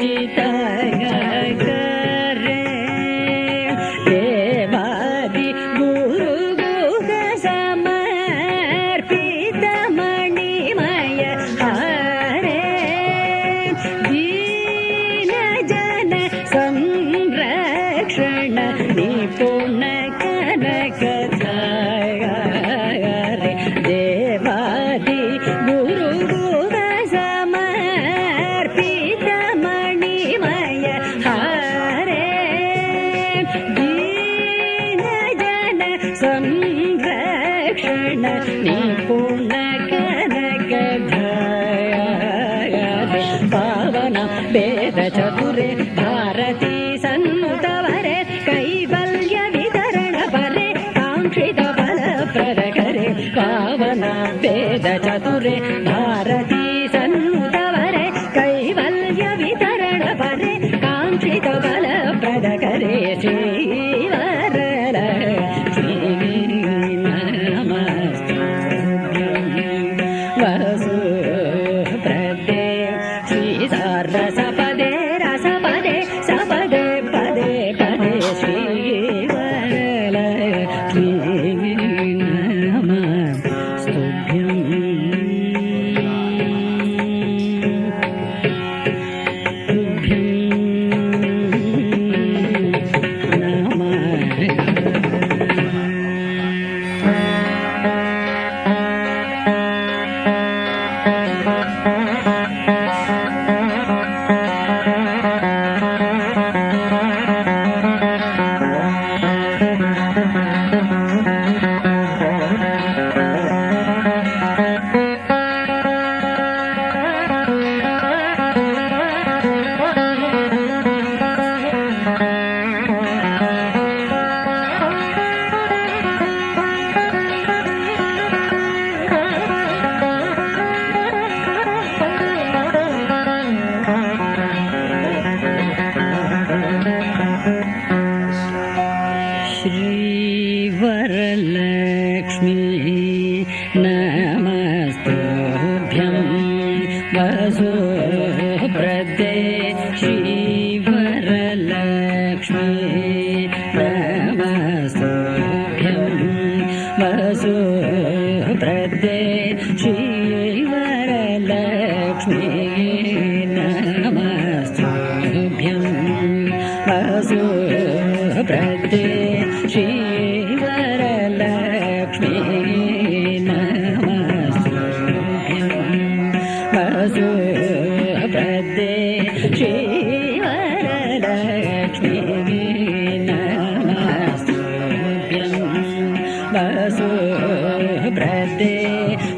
Jita ನಿಪುಣ ಕನಕ ಪಾವನ ವೇದ ಚತುರೆ ಭಾರತೀ ಸಂತವರೆ ಕೈವಲ್ಯ ವಿತರಣ ಪರೆ ಕಾಂಕ್ಷಿತ ಫಲ ಪ್ರದಕರೆ ಪಾವನ ವೇದ ಚತುರೆ ಭಾರತೀ ಸಂತವರೆ ಕೈವಲ್ಯ ವಿತರಣ ಪರೆ ಕಾಂಕ್ಷಿತ ಫಲ ಪ್ರದಕರೆ ಶ್ರೀವರರ ಶ್ರೀ ನಮಸ್ತುಭ್ಯಂ ವಸು ಪ್ರದೇ ಶ್ರೀ ರಸಪದೇ ರಸಪದೇ ಸಪದೇ ಪದೇ ಪದೇ ಶ್ರೀವರಲ ಶ್ರೀ ನಮಸ್ತುಭ್ಯಂ श्रीवरलक्ष्मी नमस्तुभ्यं वसु प्रदे श्रीवरलक्ष्मी नमस्तुभ्यं वसु प्रदे श्रीवरलक्ष्मी नमस्तुभ्यं वसु प्रदे श्रीवरलक्ष्मी नमस्तुभ्यं वसु प्रदे श्रीवरलक्ष्मी नमस्तुभ्यं वसु प्रदे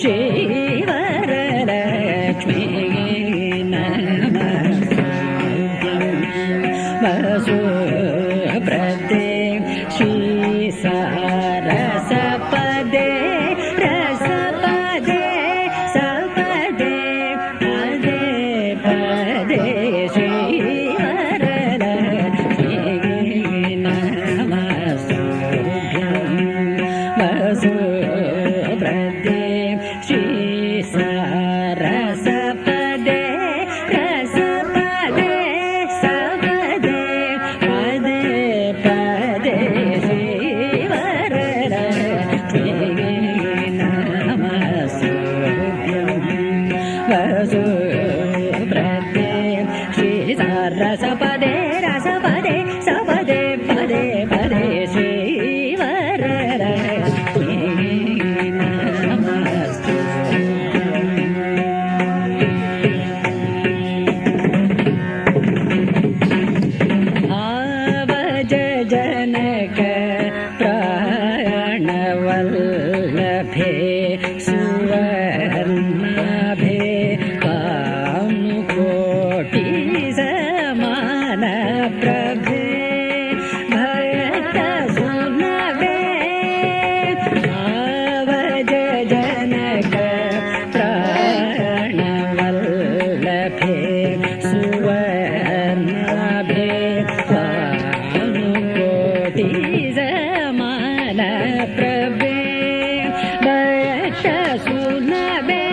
श्रीवरलक्ष्मी नमस्तुभ्यं वसु प्रदे श्री रसपदे रसपदे सपदे पदे पदे श्रीवरलक्ष्मी नमस्तुभ्यं वसु प्रदे श्री रसपदे रसपदे सपदे पदे पदे वसु प्रदे श्री रसपदे रसपदे सपदे पदे पदे श्रीवरलक्ष्मी नमस्तुभ्यं आवज जनक प्राणवल्लभे सुवर्णाभे कामकोटि समान प्रभे भक्त सुनबे आवज जनक प्राणवल्लभे सुवर्णाभे कामकोटि समान प्रभे भक्त सुनबे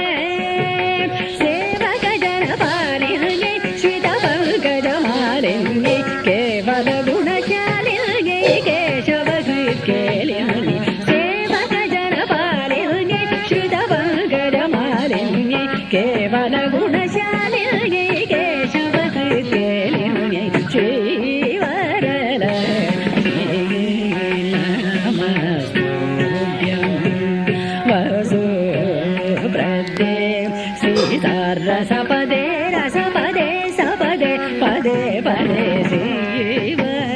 सेवक जन पालिने श्रित पंकज मालिने केवल गुणशालिने केशव केलिने सेवक जन पालिने श्रित पंकज मालिने केवल गुणशालिने केशव केलिने श्रीवरलक्ष्मी नमस्तुभ्यं वसु प्रदे श्री रसपदे रसपदे सपदे पदे पदे श्रीवरलक्ष्मी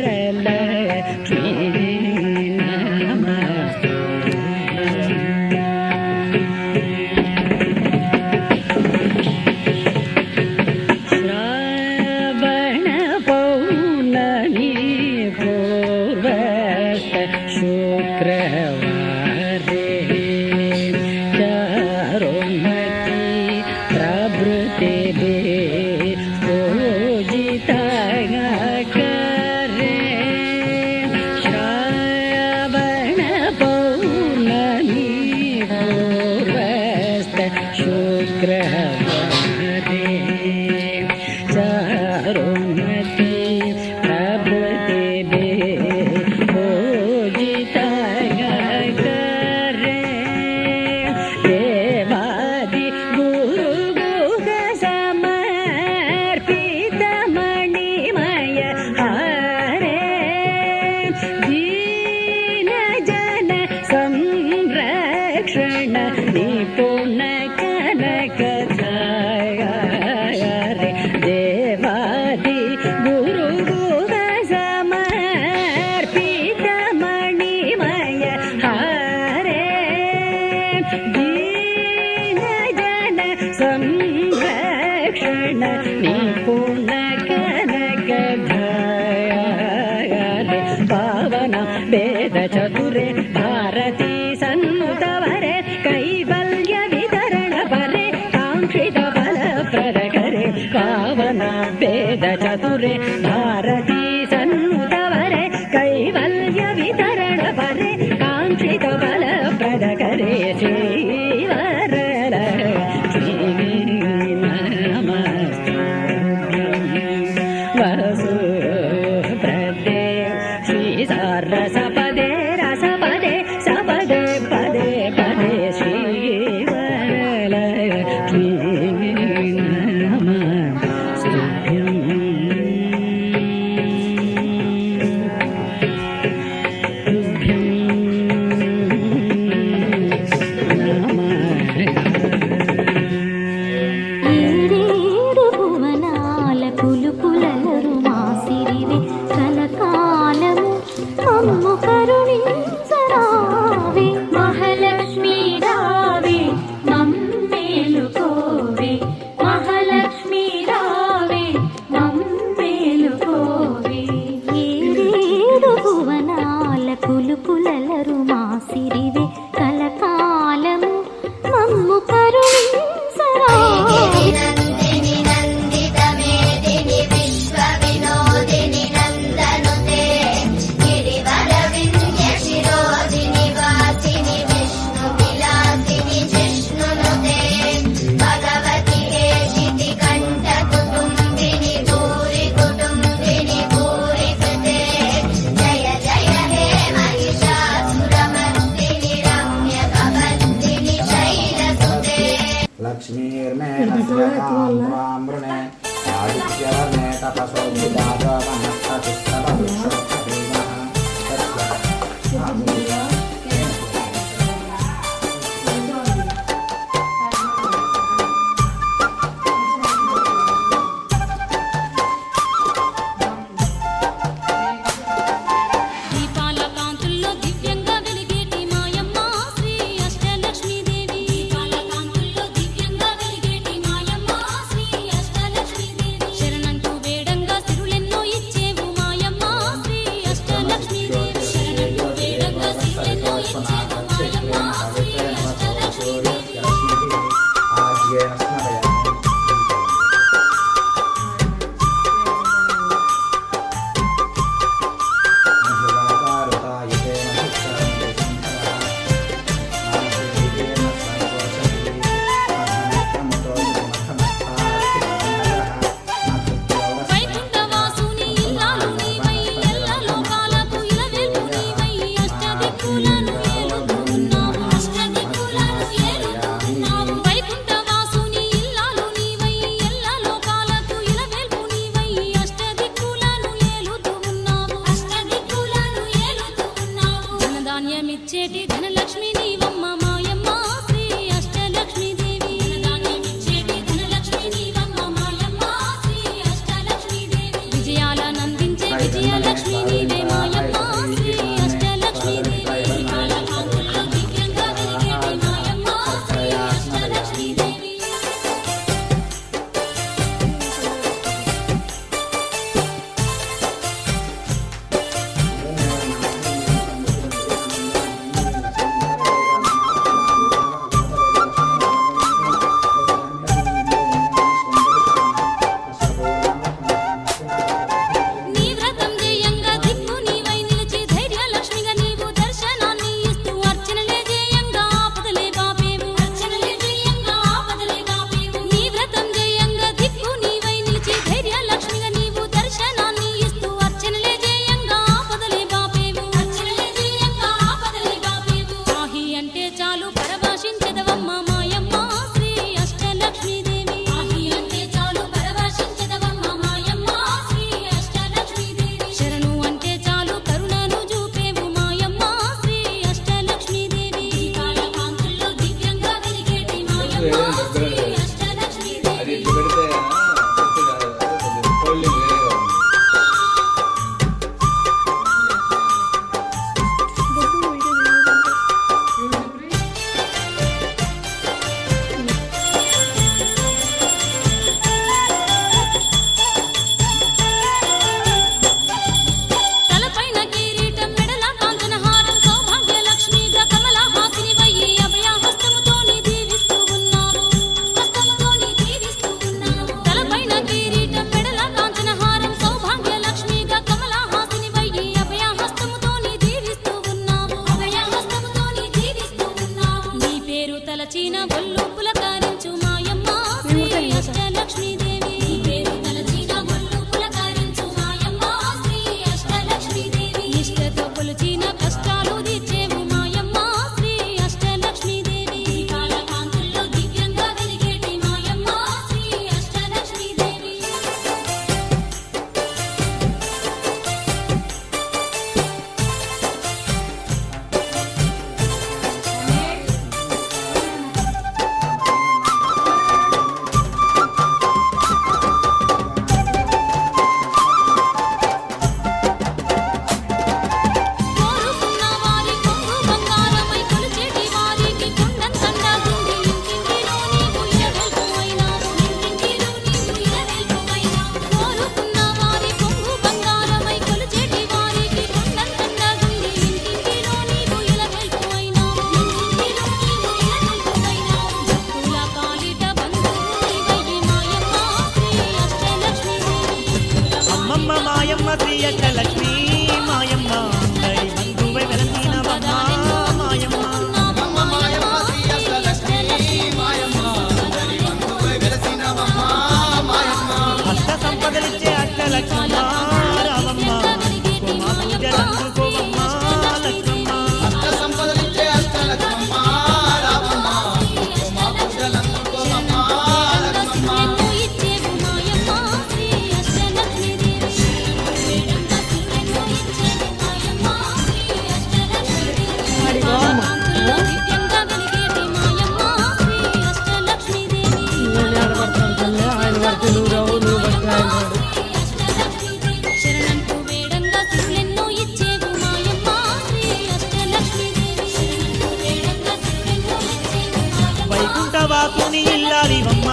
वेद चतुरे भारती सन्नुतवरे कैवल्य वितरण परे कांक्षित फल प्रद करे पावना वेद चतुरे भारती सन्नुतवरे कैवल्य वितरण परे कांक्षित फल प्रद करे रसपदे रसपदे सपदे पदे पदे श्रीवरलक्ष्मी नमस्तुभ्यं ఏడేడు భువనాల పులుపులరు మాసిరివే కలకాలము మమ్ము కరుణించరావే మహాలక్ష్మి రావే మమ్మేలుకోవే మహాలక్ష్మి రావే మమ్మేలుకోవే ఏడేడు భువనాల పులుపులరు మాసిరివే కలకాలము మమ్ము కరుణించరావే लक्ष्मीर्मे नस्यकाम्रामृणे आदित्यवर्णे तपसो శ్రీ అష్టలక్ష్మి మాయమ్మ అందరి బంధువై వెలసినవమ్మ మాయమ్మ అష్ట సంపదలిచ్చే అష్టలక్ష్మమ్మ రావమ్మ మా పూజలందుకోవమ్మ లక్ష్మమ్మ వైకుంఠవాసుని ఇల్లాలివమ్మ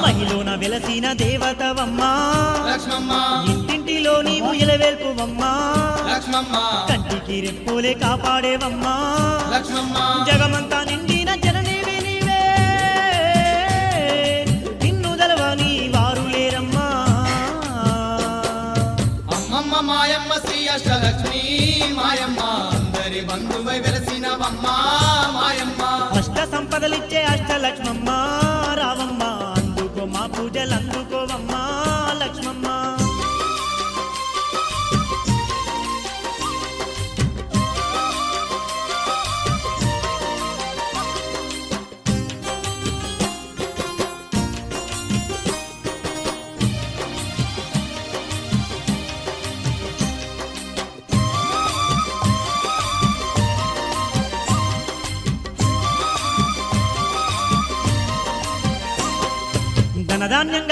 మహిళన వెలసిన దేవతవమ్మ ఇంటింటిలో నీవు ఎలవేల్పువమ్మ కంటికి రెప్పోలే కాపాడేవమ్మా జగమంతా నిండిన జననీవే నీవే నిన్ను దలవని వారు లేరమ్మా అమ్మమ్మ మాయమ్మ శ్రీ అష్టలక్ష్మి మాయమ్మ అందరి బంధువై వెలసినవమ్మ మాయమ్మ అష్ట సంపదలిచ్చే అష్టలక్ష్మమ్మ రావమ్మ అందుకో మా పూజలు అందుకోవమ్మా లక్ష్మమ్మ ధనధాన్యం